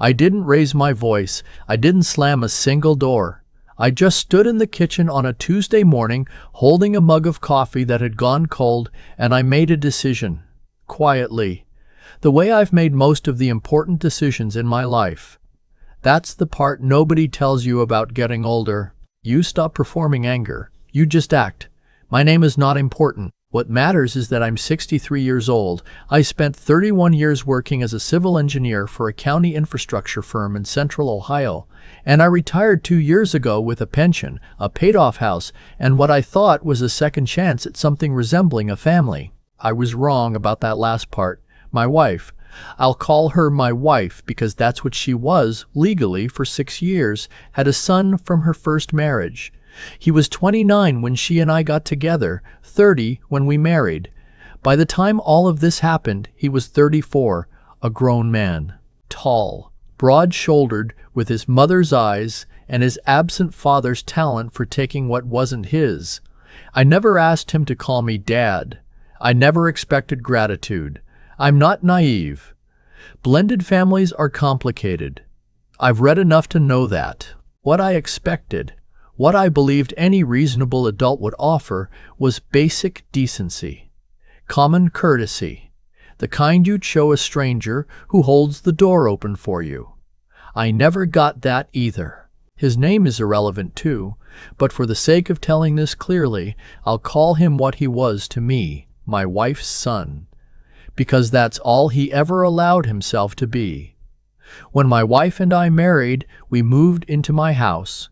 I didn't raise my voice. I didn't slam a single door. I just stood in the kitchen on a Tuesday morning, holding a mug of coffee that had gone cold, and I made a decision. Quietly. The way I've made most of the important decisions in my life. That's the part nobody tells you about getting older. You stop performing anger. You just act. My name is not important. What matters is that I'm 63 years old. I spent 31 years working as a civil engineer for a county infrastructure firm in Central Ohio, and I retired 2 years ago with a pension, a paid-off house, and what I thought was a second chance at something resembling a family. I was wrong about that last part. My wife. I'll call her my wife because that's what she was, legally, for 6 years, had a son from her first marriage. He was 29 when she and I got together, 30 when we married. By the time all of this happened, he was 34, a grown man. Tall, broad-shouldered, with his mother's eyes and his absent father's talent for taking what wasn't his. I never asked him to call me Dad. I never expected gratitude. I'm not naive. Blended families are complicated. I've read enough to know that. What I expected, what I believed any reasonable adult would offer, was basic decency, common courtesy, the kind you'd show a stranger who holds the door open for you. I never got that either. His name is irrelevant too, but for the sake of telling this clearly, I'll call him what he was to me, my wife's son, because that's all he ever allowed himself to be. When my wife and I married, we moved into my house.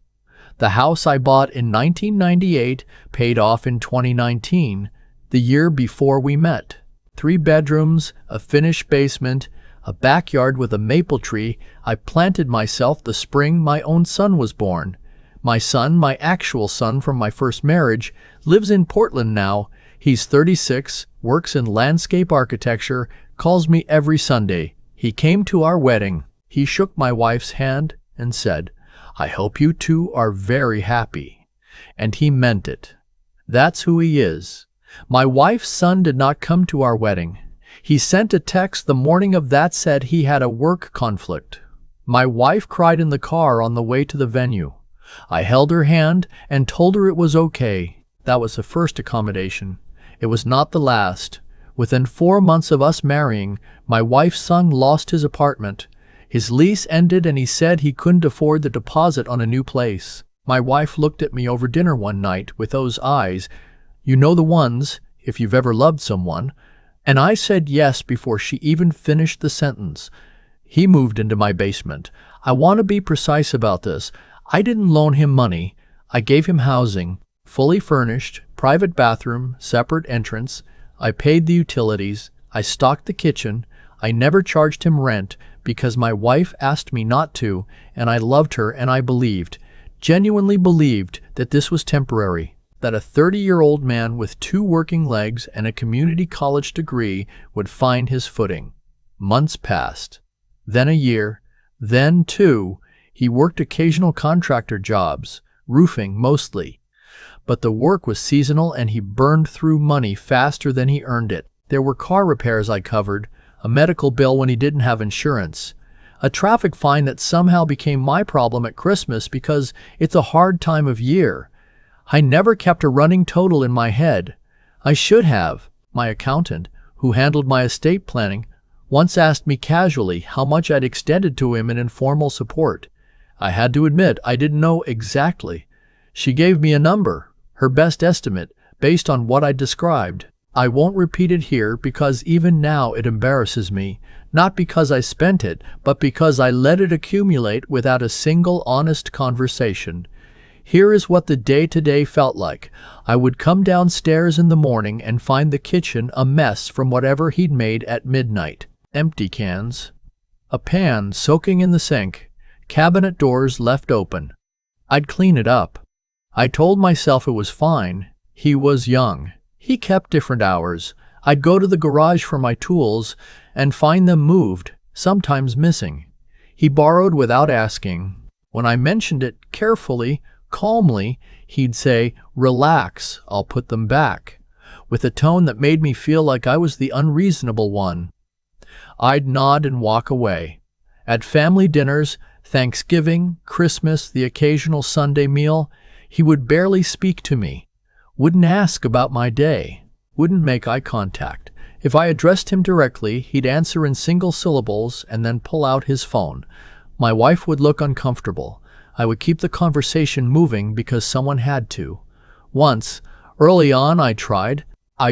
The house I bought in 1998, paid off in 2019, the year before we met. 3 bedrooms, a finished basement, a backyard with a maple tree. I planted myself the spring my own son was born. My son, my actual son from my first marriage, lives in Portland now. He's 36, works in landscape architecture, calls me every Sunday. He came to our wedding. He shook my wife's hand and said, "I hope you two are very happy." And he meant it. That's who he is. My wife's son did not come to our wedding. He sent a text the morning of that said he had a work conflict. My wife cried in the car on the way to the venue. I held her hand and told her it was okay. That was the first accommodation. It was not the last. Within 4 months of us marrying, my wife's son lost his apartment. His lease ended and he said he couldn't afford the deposit on a new place. My wife looked at me over dinner one night with those eyes, you know the ones, if you've ever loved someone, and I said yes before she even finished the sentence. He moved into my basement. I want to be precise about this. I didn't loan him money. I gave him housing, fully furnished, private bathroom, separate entrance. I paid the utilities. I stocked the kitchen. I never charged him rent because my wife asked me not to, and I loved her and I believed, genuinely believed, that this was temporary, that a 30-year-old man with 2 working legs and a community college degree would find his footing. Months passed. Then a year. Then 2. He worked occasional contractor jobs, roofing mostly. But the work was seasonal and he burned through money faster than he earned it. There were car repairs I covered, a medical bill when he didn't have insurance, a traffic fine that somehow became my problem at Christmas because it's a hard time of year. I never kept a running total in my head. I should have. My accountant, who handled my estate planning, once asked me casually how much I'd extended to him in informal support. I had to admit I didn't know exactly. She gave me a number, her best estimate, based on what I described. I won't repeat it here because even now it embarrasses me, not because I spent it, but because I let it accumulate without a single honest conversation. Here is what the day-to-day felt like. I would come downstairs in the morning and find the kitchen a mess from whatever he'd made at midnight. Empty cans, a pan soaking in the sink, cabinet doors left open. I'd clean it up. I told myself it was fine. He was young. He kept different hours. I'd go to the garage for my tools and find them moved, sometimes missing. He borrowed without asking. When I mentioned it carefully, calmly, he'd say, "Relax, I'll put them back," with a tone that made me feel like I was the unreasonable one. I'd nod and walk away. At family dinners, Thanksgiving, Christmas, the occasional Sunday meal, he would barely speak to me, wouldn't ask about my day, wouldn't make eye contact. If I addressed him directly, he'd answer in single syllables and then pull out his phone. My wife would look uncomfortable. I would keep the conversation moving because someone had to. Once, early on, I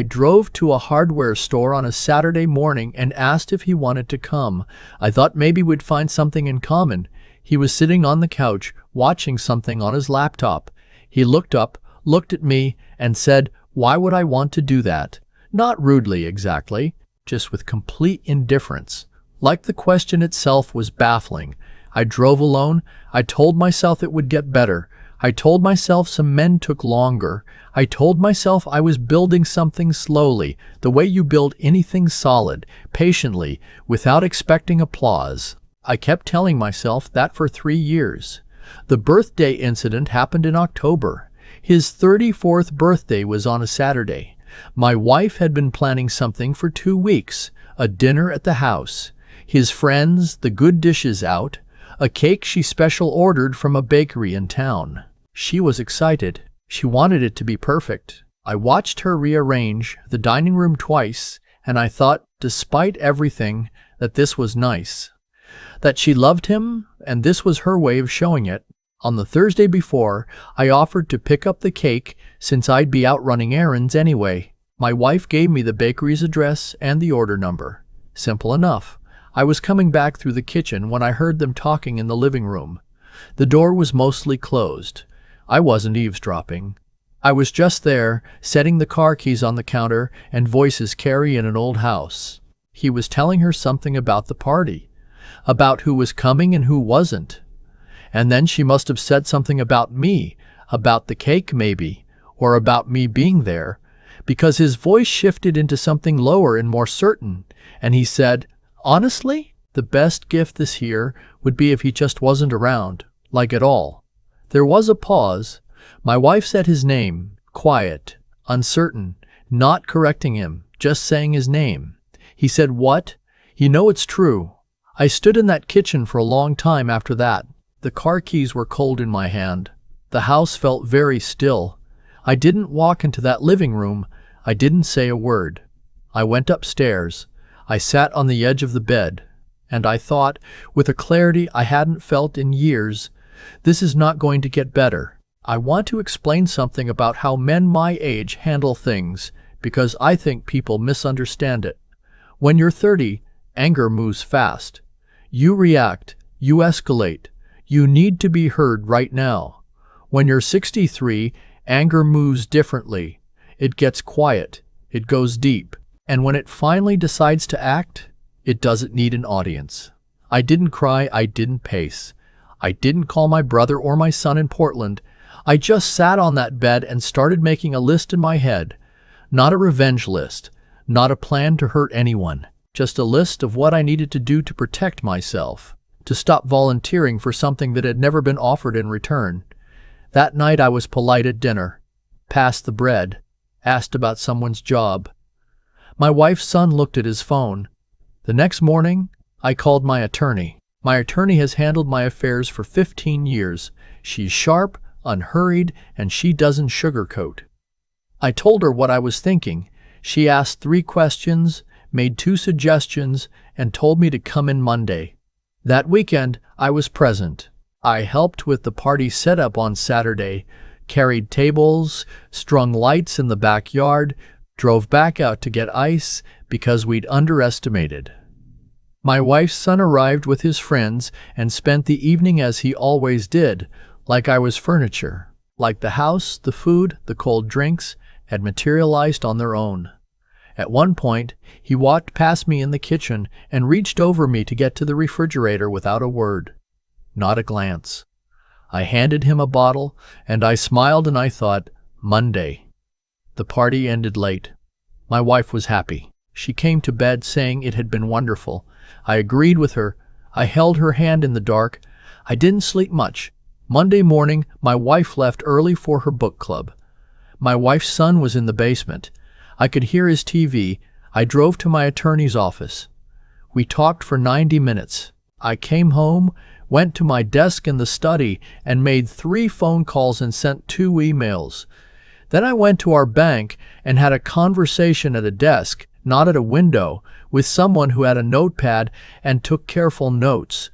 drove to a hardware store on a Saturday morning and asked if he wanted to come. I thought maybe we'd find something in common. He was sitting on the couch, watching something on his laptop. He looked up, looked at me, and said, "Why would I want to do that?" Not rudely exactly, just with complete indifference. Like the question itself was baffling. I drove alone. I told myself it would get better. I told myself some men took longer. I told myself I was building something slowly, the way you build anything solid, patiently, without expecting applause. I kept telling myself that for 3 years. The birthday incident happened in October. His 34th birthday was on a Saturday. My wife had been planning something for 2 weeks, a dinner at the house, his friends, the good dishes out, a cake she special ordered from a bakery in town. She was excited. She wanted it to be perfect. I watched her rearrange the dining room twice, and I thought, despite everything, that this was nice. That she loved him, and this was her way of showing it. On the Thursday before, I offered to pick up the cake since I'd be out running errands anyway. My wife gave me the bakery's address and the order number. Simple enough. I was coming back through the kitchen when I heard them talking in the living room. The door was mostly closed. I wasn't eavesdropping. I was just there, setting the car keys on the counter, and voices carry in an old house. He was telling her something about the party, about who was coming and who wasn't. And then she must have said something about me, about the cake maybe, or about me being there, because his voice shifted into something lower and more certain, and he said, "Honestly, the best gift this year would be if he just wasn't around, like at all." There was a pause. My wife said his name, quiet, uncertain, not correcting him, just saying his name. He said, "What? You know it's true." I stood in that kitchen for a long time after that. The car keys were cold in my hand. The house felt very still. I didn't walk into that living room. I didn't say a word. I went upstairs. I sat on the edge of the bed, and I thought, with a clarity I hadn't felt in years, this is not going to get better. I want to explain something about how men my age handle things, because I think people misunderstand it. When you're 30, anger moves fast. You react. You escalate. You need to be heard right now. When you're 63, anger moves differently. It gets quiet. It goes deep. And when it finally decides to act, it doesn't need an audience. I didn't cry. I didn't pace. I didn't call my brother or my son in Portland. I just sat on that bed and started making a list in my head. Not a revenge list. Not a plan to hurt anyone. Just a list of what I needed to do to protect myself. To stop volunteering for something that had never been offered in return. That night I was polite at dinner, passed the bread, asked about someone's job. My wife's son looked at his phone. The next morning, I called my attorney. My attorney has handled my affairs for 15 years. She's sharp, unhurried, and she doesn't sugarcoat. I told her what I was thinking. She asked 3 questions, made 2 suggestions, and told me to come in Monday. That weekend, I was present. I helped with the party setup on Saturday, carried tables, strung lights in the backyard, drove back out to get ice because we'd underestimated. My wife's son arrived with his friends and spent the evening as he always did, like I was furniture, like the house, the food, the cold drinks had materialized on their own. At one point, he walked past me in the kitchen and reached over me to get to the refrigerator without a word. Not a glance. I handed him a bottle, and I smiled and I thought, Monday. The party ended late. My wife was happy. She came to bed saying it had been wonderful. I agreed with her. I held her hand in the dark. I didn't sleep much. Monday morning, my wife left early for her book club. My wife's son was in the basement. I could hear his TV. I drove to my attorney's office. We talked for 90 minutes. I came home, went to my desk in the study, and made 3 phone calls and sent 2 emails. Then I went to our bank and had a conversation at a desk, not at a window, with someone who had a notepad and took careful notes.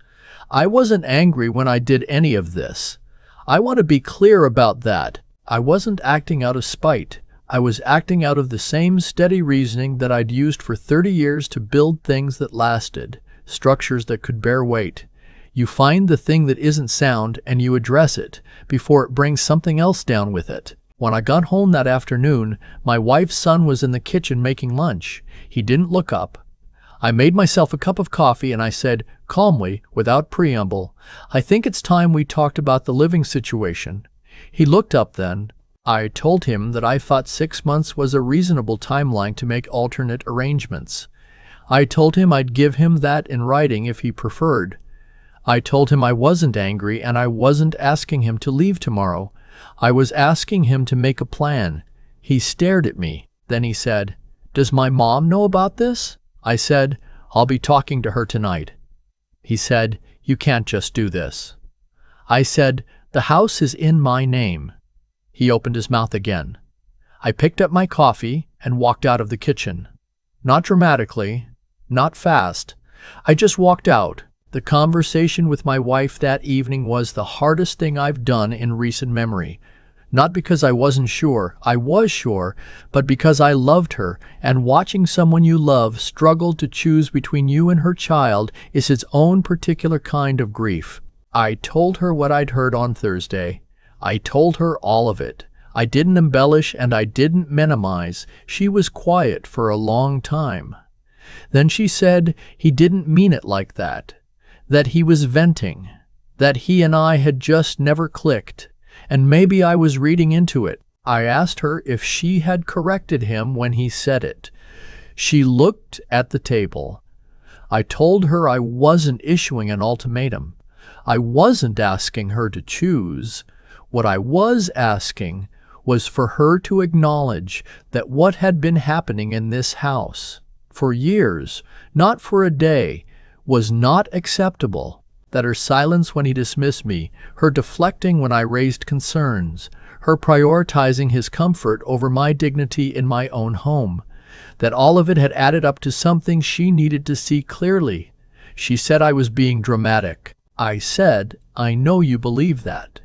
I wasn't angry when I did any of this. I want to be clear about that. I wasn't acting out of spite. I was acting out of the same steady reasoning that I'd used for 30 years to build things that lasted, structures that could bear weight. You find the thing that isn't sound and you address it before it brings something else down with it. When I got home that afternoon, my wife's son was in the kitchen making lunch. He didn't look up. I made myself a cup of coffee and I said, calmly, without preamble, "I think it's time we talked about the living situation." He looked up then. I told him that I thought 6 months was a reasonable timeline to make alternate arrangements. I told him I'd give him that in writing if he preferred. I told him I wasn't angry and I wasn't asking him to leave tomorrow. I was asking him to make a plan. He stared at me. Then he said, "Does my mom know about this?" I said, "I'll be talking to her tonight." He said, "You can't just do this." I said, "The house is in my name." He opened his mouth again. I picked up my coffee and walked out of the kitchen. Not dramatically, not fast. I just walked out. The conversation with my wife that evening was the hardest thing I've done in recent memory. Not because I wasn't sure, I was sure, but because I loved her, and watching someone you love struggle to choose between you and her child is its own particular kind of grief. I told her what I'd heard on Thursday. I told her all of it. I didn't embellish and I didn't minimize. She was quiet for a long time. Then she said he didn't mean it like that he was venting, that he and I had just never clicked, and maybe I was reading into it. I asked her if she had corrected him when he said it. She looked at the table. I told her I wasn't issuing an ultimatum. I wasn't asking her to choose. What I was asking was for her to acknowledge that what had been happening in this house for years, not for a day, was not acceptable, that her silence when he dismissed me, her deflecting when I raised concerns, her prioritizing his comfort over my dignity in my own home, that all of it had added up to something she needed to see clearly. She said I was being dramatic. I said, "I know you believe that."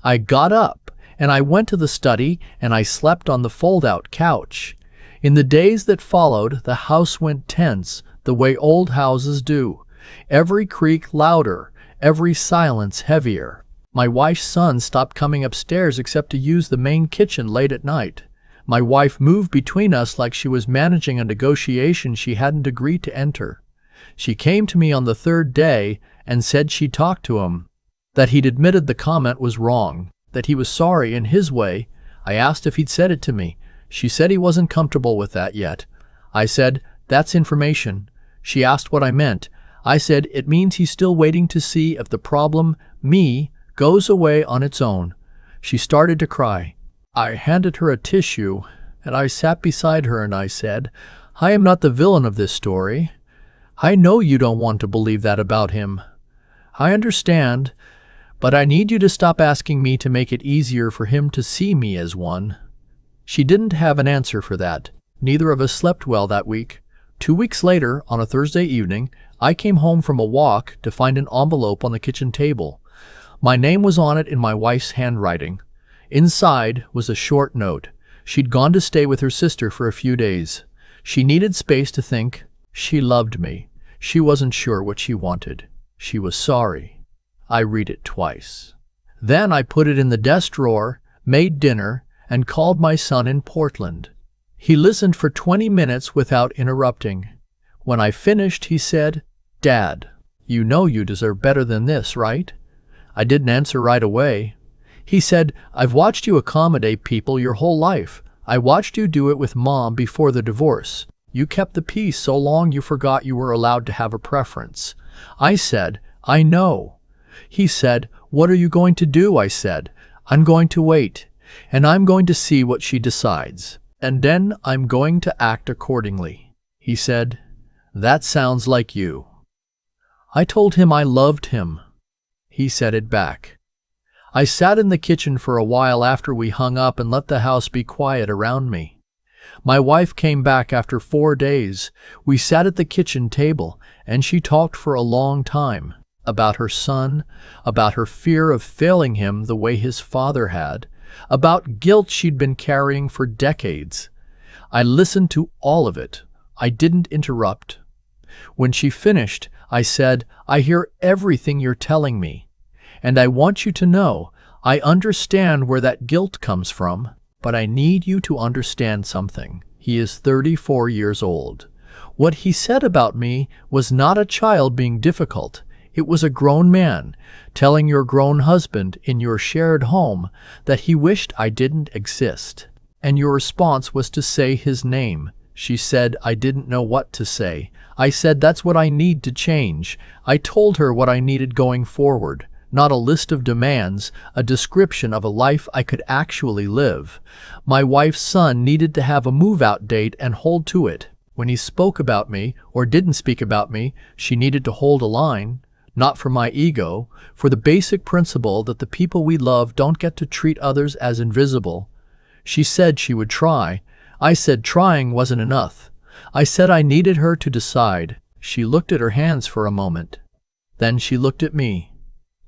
I got up and I went to the study and I slept on the fold-out couch. In the days that followed, the house went tense, the way old houses do. Every creak louder, every silence heavier. My wife's son stopped coming upstairs except to use the main kitchen late at night. My wife moved between us like she was managing a negotiation she hadn't agreed to enter. She came to me on the 3rd day and said she talked to him, that he'd admitted the comment was wrong, that he was sorry in his way. I asked if he'd said it to me. She said he wasn't comfortable with that yet. I said, "That's information." She asked what I meant. I said, "It means he's still waiting to see if the problem, me, goes away on its own." She started to cry. I handed her a tissue, and I sat beside her and I said, "I am not the villain of this story. I know you don't want to believe that about him. I understand, but I need you to stop asking me to make it easier for him to see me as one." She didn't have an answer for that. Neither of us slept well that week. 2 weeks later, on a Thursday evening, I came home from a walk to find an envelope on the kitchen table. My name was on it in my wife's handwriting. Inside was a short note. She'd gone to stay with her sister for a few days. She needed space to think. She loved me. She wasn't sure what she wanted. She was sorry. I read it twice. Then I put it in the desk drawer, made dinner, and called my son in Portland. He listened for 20 minutes without interrupting. When I finished, he said, "Dad, you know you deserve better than this, right?" I didn't answer right away. He said, "I've watched you accommodate people your whole life. I watched you do it with Mom before the divorce. You kept the peace so long you forgot you were allowed to have a preference." I said, "I know." He said, "What are you going to do?" I said, "I'm going to wait, and I'm going to see what she decides. And then I'm going to act accordingly." He said, "That sounds like you." I told him I loved him. He said it back. I sat in the kitchen for a while after we hung up and let the house be quiet around me. My wife came back after 4 days. We sat at the kitchen table, and she talked for a long time about her son, about her fear of failing him the way his father had, about guilt she'd been carrying for decades. I listened to all of it. I didn't interrupt. When she finished, I said, "I hear everything you're telling me, and I want you to know I understand where that guilt comes from, but I need you to understand something." He is 34 years old. What he said about me was not a child being difficult. It was a grown man telling your grown husband in your shared home that he wished I didn't exist. And your response was to say his name. She said I didn't know what to say. I said that's what I need to change. I told her what I needed going forward. Not a list of demands, a description of a life I could actually live. My wife's son needed to have a move-out date and hold to it. When he spoke about me, or didn't speak about me, she needed to hold a line. Not for my ego, for the basic principle that the people we love don't get to treat others as invisible. She said she would try. I said trying wasn't enough. I said I needed her to decide. She looked at her hands for a moment. Then she looked at me.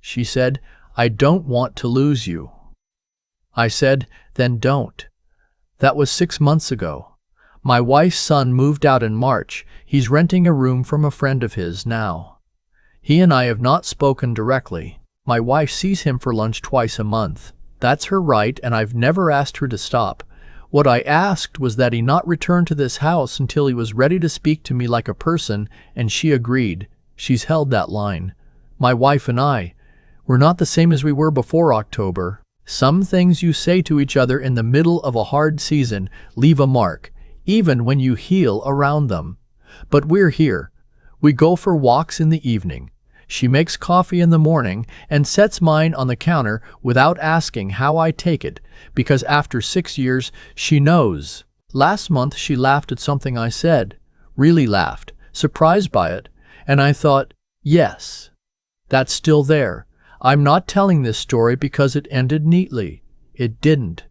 She said, "I don't want to lose you." I said, "Then don't." That was 6 months ago. My wife's son moved out in March. He's renting a room from a friend of his now. He and I have not spoken directly. My wife sees him for lunch twice a month. That's her right, and I've never asked her to stop. What I asked was that he not return to this house until he was ready to speak to me like a person, and she agreed. She's held that line. My wife and I, we're not the same as we were before October. Some things you say to each other in the middle of a hard season leave a mark, even when you heal around them. But we're here. We go for walks in the evening. She makes coffee in the morning and sets mine on the counter without asking how I take it, because after 6 years, she knows. Last month she laughed at something I said, really laughed, surprised by it, and I thought, yes, that's still there. I'm not telling this story because it ended neatly. It didn't.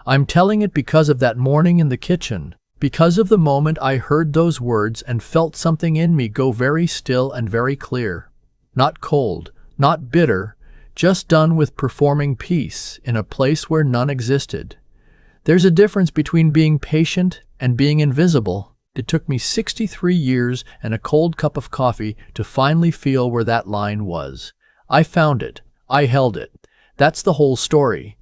I'm telling it because of that morning in the kitchen, because of the moment I heard those words and felt something in me go very still and very clear. Not cold, not bitter, just done with performing peace in a place where none existed. There's a difference between being patient and being invisible. It took me 63 years and a cold cup of coffee to finally feel where that line was. I found it. I held it. That's the whole story.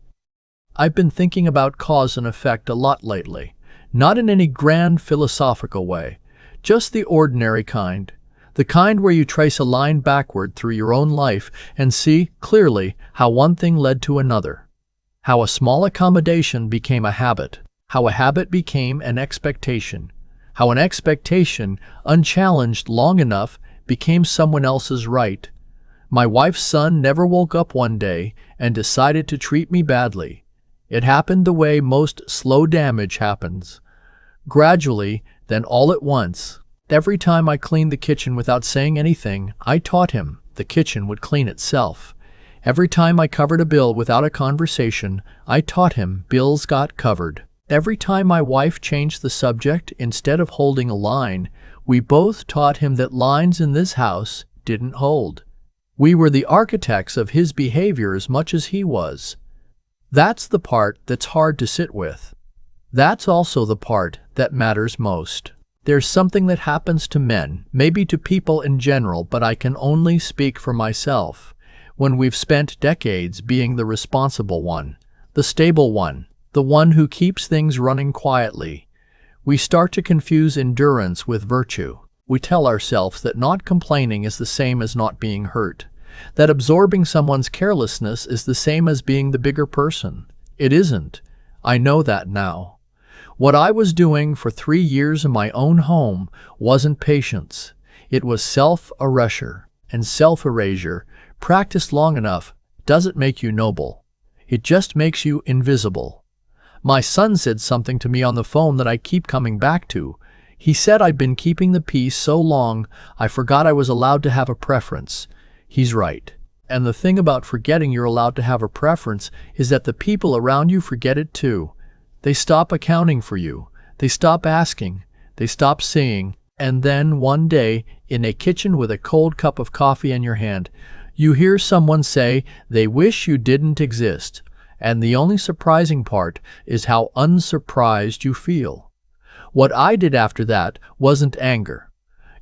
I've been thinking about cause and effect a lot lately. Not in any grand philosophical way, just the ordinary kind. The kind where you trace a line backward through your own life and see clearly how one thing led to another. How a small accommodation became a habit. How a habit became an expectation. How an expectation, unchallenged long enough, became someone else's right. My wife's son never woke up one day and decided to treat me badly. It happened the way most slow damage happens. Gradually, then all at once. Every time I cleaned the kitchen without saying anything, I taught him the kitchen would clean itself. Every time I covered a bill without a conversation, I taught him bills got covered. Every time my wife changed the subject instead of holding a line, we both taught him that lines in this house didn't hold. We were the architects of his behavior as much as he was. That's the part that's hard to sit with. That's also the part that matters most. There's something that happens to men, maybe to people in general, but I can only speak for myself, when we've spent decades being the responsible one, the stable one, the one who keeps things running quietly. We start to confuse endurance with virtue. We tell ourselves that not complaining is the same as not being hurt, that absorbing someone's carelessness is the same as being the bigger person. It isn't. I know that now. What I was doing for 3 years in my own home wasn't patience. It was self-erasure, and self-erasure, practiced long enough, doesn't make you noble. It just makes you invisible. My son said something to me on the phone that I keep coming back to. He said I'd been keeping the peace so long, I forgot I was allowed to have a preference. He's right. And the thing about forgetting you're allowed to have a preference is that the people around you forget it too. They stop accounting for you. They stop asking. They stop seeing. And then one day, in a kitchen with a cold cup of coffee in your hand, you hear someone say they wish you didn't exist. And the only surprising part is how unsurprised you feel. What I did after that wasn't anger.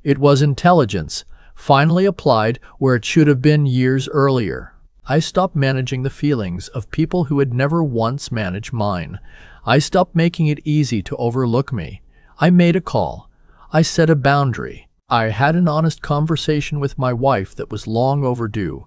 It was intelligence, finally applied where it should have been years earlier. I stopped managing the feelings of people who had never once managed mine. I stopped making it easy to overlook me. I made a call. I set a boundary. I had an honest conversation with my wife that was long overdue.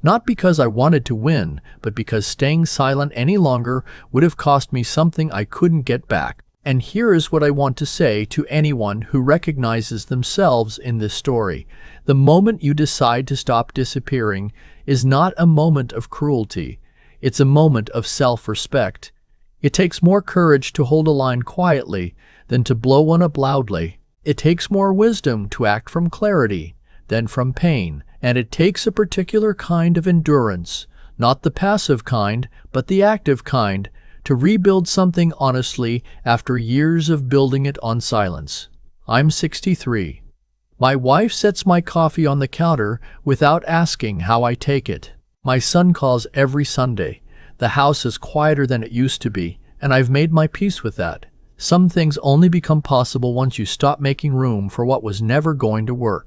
Not because I wanted to win, but because staying silent any longer would have cost me something I couldn't get back. And here is what I want to say to anyone who recognizes themselves in this story. The moment you decide to stop disappearing is not a moment of cruelty. It's a moment of self-respect. It takes more courage to hold a line quietly than to blow one up loudly. It takes more wisdom to act from clarity than from pain. And it takes a particular kind of endurance, not the passive kind, but the active kind, to rebuild something honestly after years of building it on silence. I'm 63. My wife sets my coffee on the counter without asking how I take it. My son calls every Sunday. The house is quieter than it used to be, and I've made my peace with that. Some things only become possible once you stop making room for what was never going to work.